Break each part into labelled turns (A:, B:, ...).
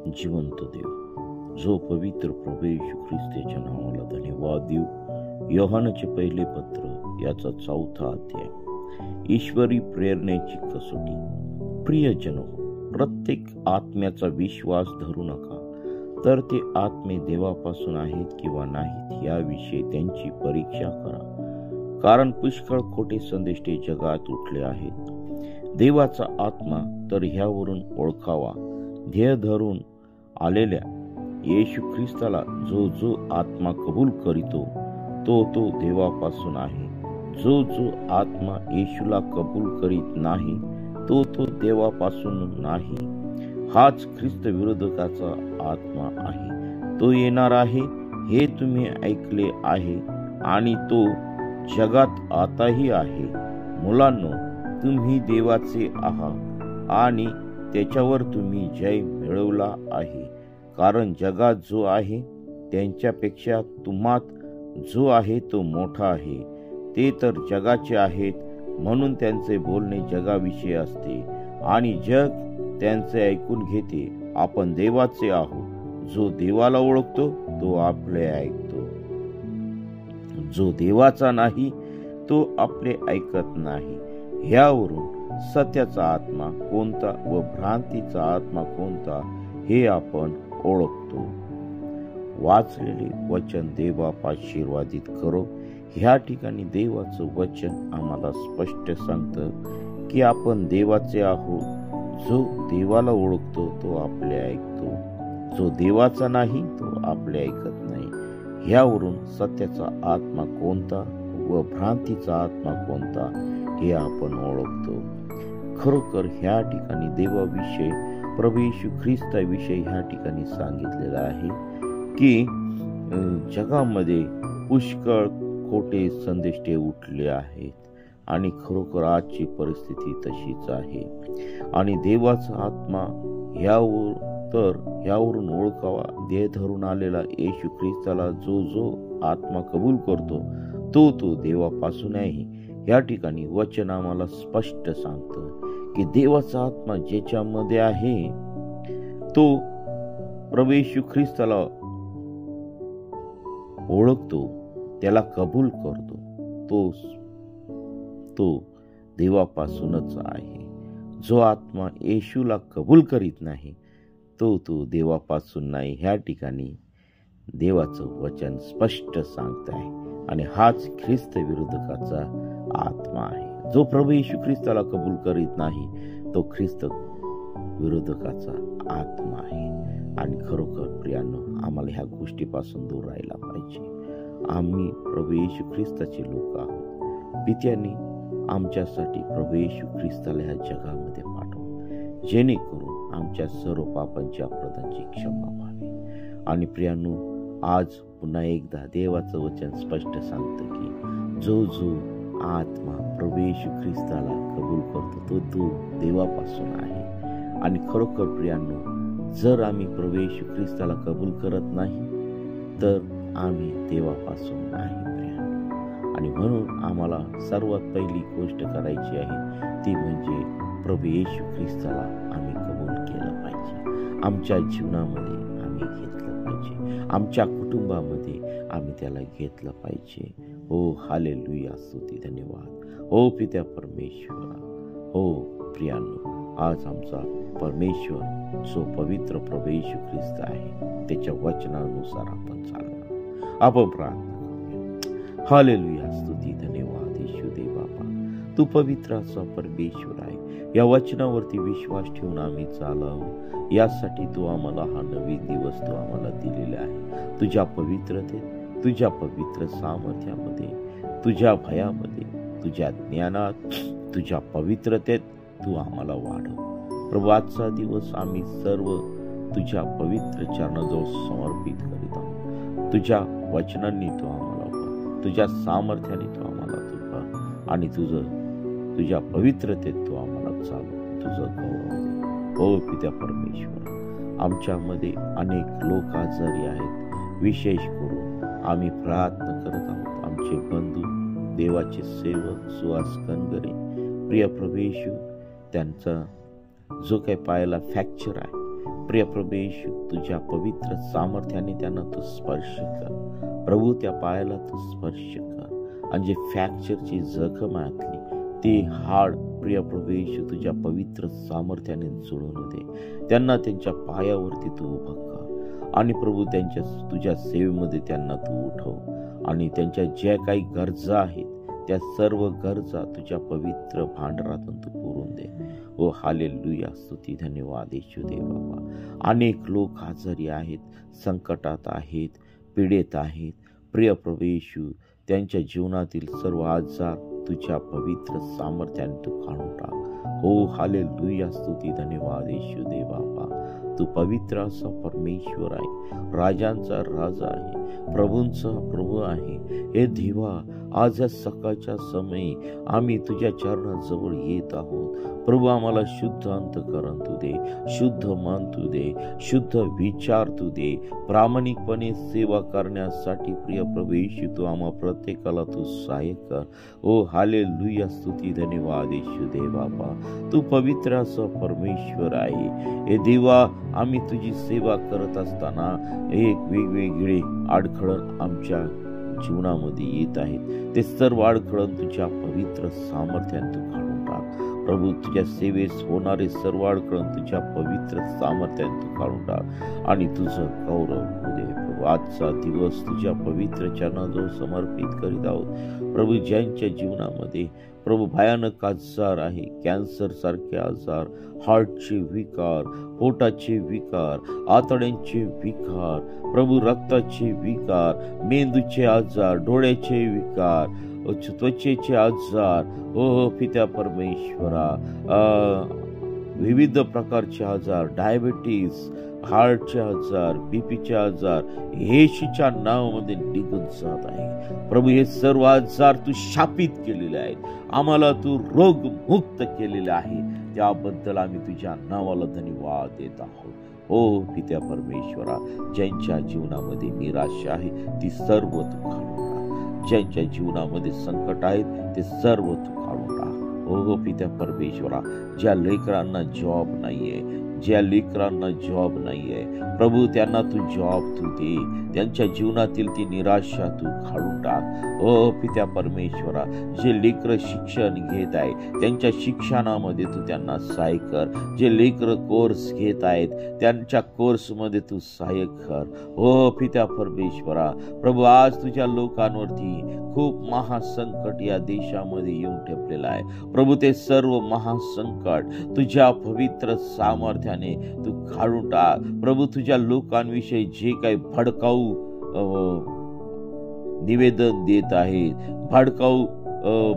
A: जिवंत देव, जो पवित्र प्रभू येशू ख्रिस्ताच्या नावाला धन्यवाद देऊ. योहानचे पहिले पत्र याचा 4था अध्याय. ईश्वरी प्रेरणेची कसोटी. प्रियजनो, प्रत्येक आत्म्याचा विश्वास धरू नका, तर ते आत्मे देवापासून आहेत किंवा नाहीत याविषयी त्यांची परीक्षा करा, कारण पुष्कळ खोटे संदेष्टे जगात उठले आहेत. देवाचा आत्मा तर ह्यावरून ओळखावा, ध्येय धरून आलेल्या येशू ख्रिस्ताला जो आत्मा कबूल करीतो तो देवापासून आहे. जो आत्मा येशूला कबूल करीत नाही तो देवापासून नाही. हाच ख्रिस्त विरोधकाचा आत्मा आहे. तो येणार आहे हे तुम्ही ऐकले आहे आणि तो जगात आताही आहे. मुलांनो, तुम्ही देवाचे आहात आणि त्याच्यावर तुम्ही जय मिळवला आहे, कारण जगात जो आहे त्यांच्यापेक्षा तुम्हात जो आहे तो मोठा आहे. ते तर जगाचे आहेत म्हणून त्यांचे बोलणे जगाविषयी असते आणि जग त्यांचे ऐकून घेते. आपण देवाचे आहोत. जो देवाला ओळखतो तो आपले ऐकतो. जो देवाचा नाही तो आपले ऐकत नाही. ह्यावरून सत्याचा आत्मा कोणता व भ्रांतीचा आत्मा कोणता हे आपण ओळखतो. वाचलेले वचन देवाप आशीर्वादित करो. ह्या ठिकाणी देवाचं वचन आम्हाला स्पष्ट सांगतं की आपण देवाचे आहोत. जो देवाला ओळखतो तो आपले ऐकतो. जो देवाचा नाही तो आपले ऐकत नाही. ह्यावरून सत्याचा आत्मा कोणता व भ्रांतीचा आत्मा कोणता हे आपण ओळखतो. खरोखर ह्या ठिकाणी देवाविषयी, प्रभू येशू ख्रिस्ताविषयी ह्या ठिकाणी सांगितलेलं आहे की जगामध्ये पुष्कळ खोटे संदेष्टे उठले आहेत आणि खरोखर आजची परिस्थिती तशीच आहे. आणि देवाचा आत्मा ह्यावरून ओळखावा, ध्येय धरून आलेला येशू ख्रिस्ताला जो आत्मा कबूल करतो तो देवापासून आहे. या ठिकाणी वचन आम्हाला स्पष्ट सांगतं की देवाचा आत्मा ज्याच्यामध्ये आहे तो प्रभू येशू ख्रिस्ताला ओळखतो, त्याला कबूल करतो, तो देवापासूनच आहे. जो आत्मा येशूला कबूल करीत नाही तो देवापासून नाही. ह्या ठिकाणी देवाचं वचन स्पष्ट सांगत आहे. आणि हाच ख्रिस्त विरोधकाचा आत्मा आहे. जो प्रभू येशू ख्रिस्ताला कबूल करीत नाही तो ख्रिस्त विरोधकाचा आत्मा आहे. आणि खरोखर प्रियांनो, आम्हाला ह्या गोष्टीपासून दूर राहायला पाहिजे. आम्ही प्रभू येशू ख्रिस्ताचे लोक आहोत. पित्याने आमच्यासाठी प्रभू येशू ख्रिस्ताला ह्या जगामध्ये पाठवून जेणेकरून आमच्या सर्व पापांची अपराधांची क्षमा व्हावी. आणि प्रियांनो, आज पुन्हा एकदा देवाचं वचन स्पष्ट सांगतं की जो आत्मा प्रभू येशू ख्रिस्ताला कबूल करतो तो देवापासून आहे. आणि खरोखर प्रियांनो, जर आम्ही प्रभू येशू ख्रिस्ताला कबूल करत नाही तर आम्ही देवापासून नाही प्रियांनो. आणि म्हणून आम्हाला सर्वात पहिली गोष्ट करायची आहे ती म्हणजे प्रभू येशू ख्रिस्ताला आम्ही कबूल केलं पाहिजे. आमच्या जीवनामध्ये आम्ही घेतलं पाहिजे. आमच्या कुटुंबामध्ये आम्ही त्याला घेतलं पाहिजे. हो, हालेलुया, स्तुती, धन्यवाद. हो पित्या परमेश्वरा. हो प्रियांनो, आज आमचा परमेश्वर जो पवित्र प्रभू येशू ख्रिस्त आहे त्याच्या वचनानुसार आपण चालणार. आपण प्रार्थना करूया. हालेलुया, स्तुती, धन्यवाद येशू देव बापा. तू पवित्र असा परमेश्वर आहे. या वचनावरती विश्वास ठेवून आम्ही चालावं यासाठी तू आम्हाला हा नवीन दिवस तू आम्हाला दिलेला आहे. तुझ्या पवित्रतेत, तुझ्या पवित्र सामर्थ्यामध्ये, तुझ्या भयामध्ये, तुझ्या ज्ञानात, तुझ्या पवित्रतेत तू आम्हाला वाढव. प्रभू, आजचा दिवस आम्ही सर्व तुझ्या पवित्र चरणाजवळ समर्पित करीत आहोत. तुझ्या वचनांनी तू आम्हाला, तुझ्या सामर्थ्याने तू आम्हाला तुझा आणि तुझ्या पवित्रतेत तू आम्हाला चालव, तुझं गौरव दे. हो पित्या परमेश्वर, आमच्यामध्ये अनेक लोक आजारी आहेत. विशेष करून आम्ही प्रार्थना करत आहोत आमचे बंधू, देवाचे सेवक सुहास कनगरे, प्रिय प्रभू येशू, त्यांचा जो काही पायाला फ्रॅक्चर आहे प्रिय प्रभू येशू, तुझ्या पवित्र सामर्थ्याने त्यांना तू स्पर्श कर प्रभू. त्या पायाला तू स्पर्श कर आणि जे फ्रॅक्चरची जखम घातली ते हाड प्रिय प्रभू येशू तुझ्या पवित्र सामर्थ्याने जुळवून दे. त्यांना त्यांच्या पायावरती तू उभं कर आणि प्रभू तुझ्या सेवेमध्ये त्यांना तू उठव आणि त्यांच्या ज्या काही गरजा आहेत त्या सर्व गरजा तुझ्या पवित्र भांडारातून तू पुरून दे. ओ हालेलुया, स्तुती धन्यवाद येशू दे बाबा. अनेक लोक आजारी आहेत, संकटात आहेत, पीडित आहेत. प्रिय प्रभू येशू, त्यांच्या जीवनातील सर्व आजार तुझ्या पवित्र सामर्थ्याने तू काढून टाक. हो हालेलुया, स्तुती धन्यवाद येशू दे बाबा. तू पवित्र असा परमेश्वर आहे, राजांचा राजा आहे, प्रभूंचा प्रभू आहे. हे देवा, आज या सकाळच्या समयी आम्ही तुझ्या चरणाजवळ येत आहोत प्रभू. आम्हाला शुद्ध अंतःकरण तू दे, शुद्ध मन तू दे, शुद्ध विचार तू दे. प्रामाणिकपणे सेवा करण्यासाठी प्रिय प्रभू येशू तू आम्हा प्रत्येकाला तू सहाय्य कर. ओ हालेलुया, स्तुती धन्यवाद येशू दे बाबा. तू पवित्र असं परमेश्वर आहे. हे देवा, आम्ही तुझी सेवा करत असताना एक वेगवेगळे अडखळण आमच्या जीवनामध्ये येत आहेत. ते सर्व अडखळण तुझ्या पवित्र सामर्थ्याने तू काढून टाक प्रभू. तुझ्या सेवेस होणारे सर्व अडखळण तुझ्या पवित्र सामर्थ्याने तू काढून टाक आणि तुझं गौरव होऊ दे प्रभू. आजचा दिवस तुझ्या पवित्र चरणाजवळ समर्पित करीत आहोत प्रभू. ज्यांच्या जीवनामध्ये प्रभू भयानक आजार आहे, कॅन्सर सारखे आजार, हार्टचे विकार, पोटाचे विकार, आतड्यांचे विकार प्रभू, रक्ताचे विकार, मेंदूचे आजार, डोळ्याचे विकार, त्वचेचे आजार, ओ पित्या परमेश्वरा, विविध प्रकारचे आजार, डायबिटीस, हार्टचे आजार, बीपीचे आजार येशूच्या नावामध्ये निघून जात आहे प्रभू. हे सर्व आजार तू शापित केलेले आहेत, आम्हाला तू रोग मुक्त केलेले आहे. त्याबद्दल आम्ही तुझ्या नावाला धन्यवाद देत आहोत. ओ पित्या परमेश्वरा, ज्यांच्या जीवनामध्ये निराशा आहे ती सर्व तू काढून टाक. ज्यांच्या जीवनामध्ये संकट आहेत ते सर्व तू काढून टाक. ओ पित्या परमेश्वरा, ज्या लेकरांना जॉब नाहीये, ज्या लेकरांना जॉब नाहीये प्रभू, त्यांना तू जॉब तू दे. त्यांच्या जीवनातील ती निराशा तू काढून टाक. ओ पित्या परमेश्वरा, जे लेकर शिक्षण घेत आहे त्यांच्या शिक्षणामध्ये तू त्यांना सहाय्य कर. जे लेकर कोर्स घेत आहेत त्यांच्या कोर्समध्ये तू सहाय्य कर. ओ पित्या परमेश्वरा प्रभू, आज तुझ्या लोकांवरती खूप महासंकट या देशामध्ये येऊन ठेपलेलं आहे प्रभू. ते सर्व महासंकट तुझ्या पवित्र सामर्थ्याने तू काढून टाक प्रभू. तुझ्या लोकांविषयी जे काही भडकाऊ निवेदन देत आहेत, भडकाऊ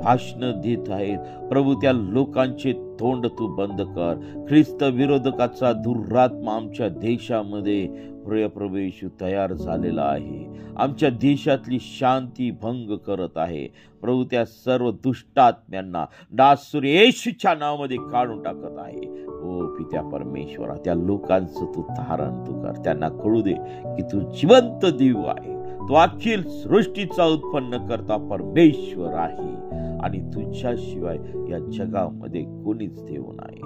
A: भाषण देत आहेत प्रभू, त्या लोकांचे तोंड तू बंद कर. ख्रिस्त विरोधकाचा दुरात्मा आमच्या देशामध्ये प्रिय प्रभू येशू तयार झालेला आहे. आमच्या देशातली शांती भंग करत आहे प्रभू. त्या सर्व दुष्टात्म्यांना डासूर येशूच्या नावामध्ये काढून टाकत आहे. ओ पित्या परमेश्वरा, त्या लोकांचं तू धारण तू कर. त्यांना कळू दे की तू जिवंत देव आहे, तू अखिल सृष्टीचा उत्पन्न करता परमेश्वर आहे आणि तुझ्याशिवाय या जगामध्ये कोणीच देव नाही.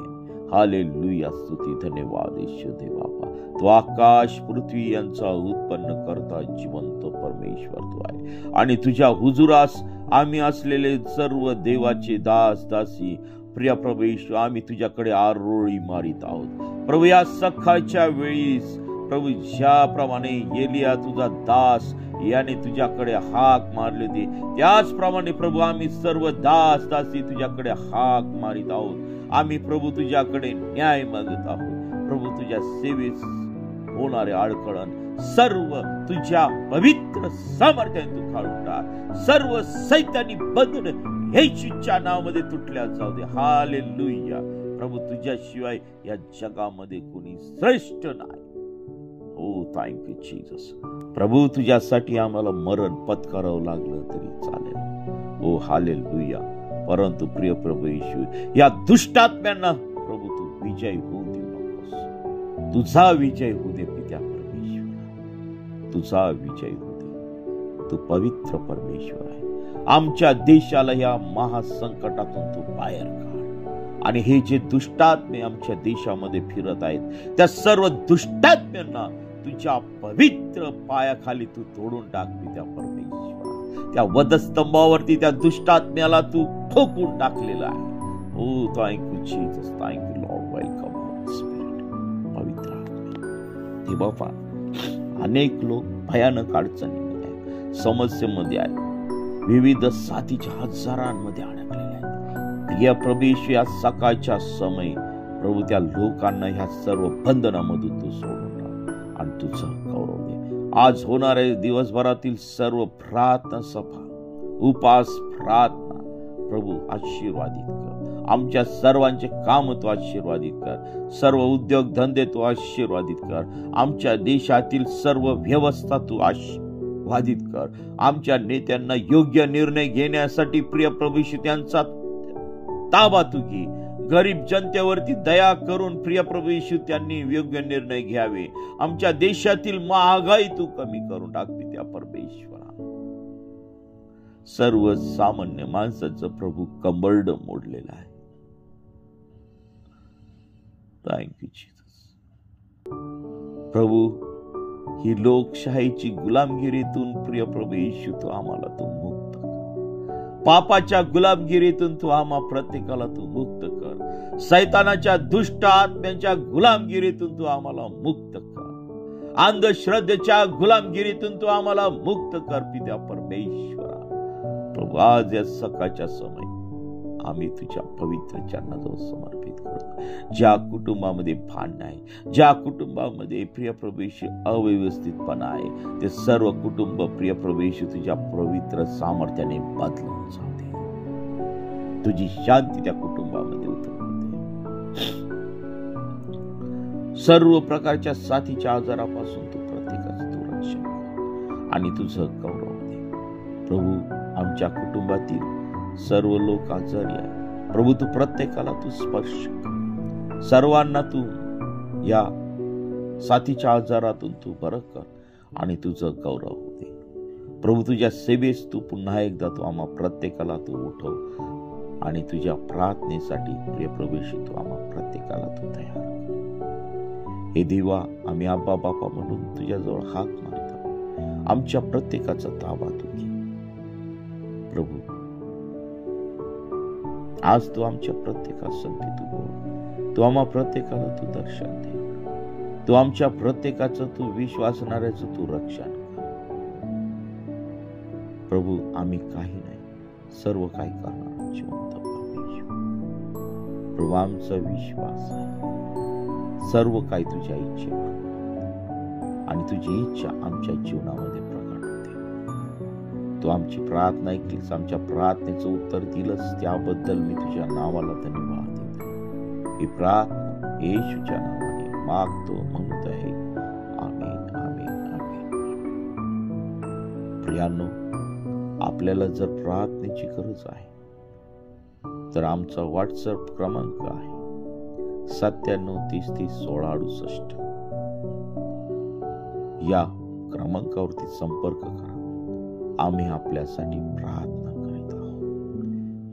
A: हालेलुया, स्तुती धन्यवाद येशू दे बाबा. तो आकाश पृथ्वी यांचा उत्पन्न करता जिवंत परमेश्वर तू आहे आणि तुझ्या हुजुरास आम्ही असलेले सर्व देवाचे दास दासी प्रिय प्रभू येशू, आम्ही तुझ्याकडे आरोळी मारित आहोत प्रभू. या सकाळच्या वेळीस प्रभू, ज्याप्रमाणे एलिया तुझा दास याने तुझ्याकडे हाक मारली होती त्याचप्रमाणे प्रभू आम्ही सर्व दास दासी तुझ्याकडे हाक मारित आहोत. आम्ही प्रभू तुझ्याकडे न्याय मागत आहोत प्रभू. तुझ्या सेवेस होणारे अडखळण सर्व तुझ्या पवित्र सामर्थ्याने तू काढून टाक. सर्व सैतानी बंधन येशूच्या नावामध्ये तुटल्या जाऊ दे. हालेलुया प्रभू, तुझ्याशिवाय या जगामध्ये कोणी श्रेष्ठ नाही. हो, थँक्यू जीसस प्रभू. तुझ्यासाठी आम्हाला मरण पत्करावं लागलं तरी चालेल. ओ हालेलुया. परंतु प्रिय प्रभू येशू, या दुष्टात्म्यांना प्रभू तू विजय होऊ देऊ नकोस. तुझा विजय होऊ दे पित्या परमेश्वर, तुझा विजय होऊ दे. तू पवित्र परमेश्वर आहे. आमच्या देशाला या महासंकटातून तू बाहेर काढ. आणि हे जे दुष्टात्मे आमच्या देशामध्ये फिरत आहेत, त्या सर्व दुष्टात्म्यांना तुझ्या पवित्र पायाखाली तू तोडून टाक पित्या परमेश्वर. त्या वधस्तंभावरती त्या दुष्टात्म्याला तू ठोकून टाकलेला आहे. Oh thank you Jesus, thank you Lord. Welcome holy spirit. पवित्र आत्मा बाबा, अनेक लोक भयानक अडचणीमध्ये आहेत, समस्येमध्ये आहेत, विविध साथीच्या हजारांमध्ये अडकलेले आहेत. प्रिय प्रभू, या सकाळच्या समय प्रभू त्या लोकांना ह्या सर्व बंधनामधून तू सोडून टाक आणि तुझं गौरव दे. आज होणारे दिवसभरातील सर्व प्रार्थना सभा, उपास, प्रार्थना प्रभू आशीर्वादित कर. आमच्या सर्वांचे काम तू आशीर्वादित कर. सर्व उद्योग धंदे तू आशीर्वादित कर. आमच्या देशातील सर्व व्यवस्था तू आशीर्वादित कर. आमच्या नेत्यांना योग्य निर्णय घेण्यासाठी प्रिय प्रभू त्यांचा ताबा तू घे. गरीब जनतेवरती दया करून प्रिय प्रभू येशू त्यांनी योग्य निर्णय घ्यावे. आमच्या देशातील महागाई तू कमी करून टाक पित्या परमेश्वरा. सर्व सामान्य माणसाचं प्रभू कंबरड मोडलेलं आहे. Thank you Jesus. प्रभू, ही लोकशाहीची गुलामगिरीतून प्रिय प्रभू येशू तू आम्हाला तू मुक्त कर. पापाच्या गुलामगिरीतून तू आम्हा प्रत्येकाला तू मुक्त कर. सैतानाच्या दुष्ट आत्म्यांच्या गुलामगिरीतून तू आम्हाला मुक्त कर. अंधश्रद्धेच्या गुलामगिरीतून तू आम्हाला मुक्त कर पित्या परमेश्वरा. प्रभू, आज या सकाळच्या समय आम्ही तुझ्या पवित्र चरणाजवळ समर्पित करतो. ज्या कुटुंबामध्ये भांडण आहे, ज्या कुटुंबामध्ये प्रिय प्रभू अव्यवस्थितपणा आहे, ते सर्व कुटुंब प्रिय प्रभू तुझ्या पवित्र सामर्थ्याने बदलून जाऊ दे. तुझी शांती त्या कुटुंबामध्ये उतरवते. सर्व प्रकारच्या साथीच्या आजारापासून तू प्रत्येकाचं तू रक्षण कर आणि तुझं गौरव दे. प्रभू, आमच्या कुटुंबातील सर्व लोक आजारी आहेत प्रभू, तू प्रत्येकाला तू स्पर्श कर. सर्वांना तू या साथीच्या आजारातून तू बरं कर आणि तुझं गौरव दे. प्रभू, तुझ्या सेवेस तू पुन्हा एकदा तू आम्हा प्रत्येकाला तू उठव आणि तुझ्या प्रार्थनेसाठी प्रिय प्रभूशी तू आम्हा प्रत्येकाला तू तयार कर. हे देवा, आम्ही आबा बापा म्हणून तुझ्याजवळ हात मारतो. आमच्या प्रत्येकाचा ताबा तू घे प्रभू. आज तू आमच्या प्रत्येकासाठी तू बोल. तू आम्हा प्रत्येकाला तू दर्शन दे. तू आमच्या प्रत्येकाचं तू विश्वासणाऱ्याचं तू रक्षण कर प्रभू. आम्ही काही नाही, सर्व काही करणार जिवंत परमेश्वर. प्रभू, आमचा विश्वास आहे सर्व काही तुझ्या इच्छेवर आणि तुझी इच्छा आमच्या जीवनामध्ये प्रकट होते. तू आमची प्रार्थना ऐकलीस, आमच्या प्रार्थनेचं उत्तर दिलंस, त्याबद्दल मी तुझ्या नावाला धन्यवाद देतो. ही प्रार्थना येशूच्या नावाने मागतो म्हणत आहे. आमेन, आमेन, आमेन. प्रियांनो, आपल्याला जर प्रार्थनेची गरज आहे तर आमचा व्हॉट्सअप क्रमांक आहे 9730301668. या क्रमांकावरती संपर्क करा. आम्ही आपल्यासाठी प्रार्थना करीत आहोत.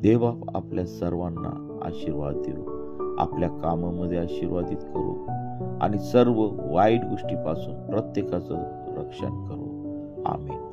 A: देवा आपल्या सर्वांना आशीर्वाद देऊ, आपल्या कामामध्ये आशीर्वादित करू आणि सर्व वाईट गोष्टीपासून प्रत्येकाचं रक्षण करू. आमेन.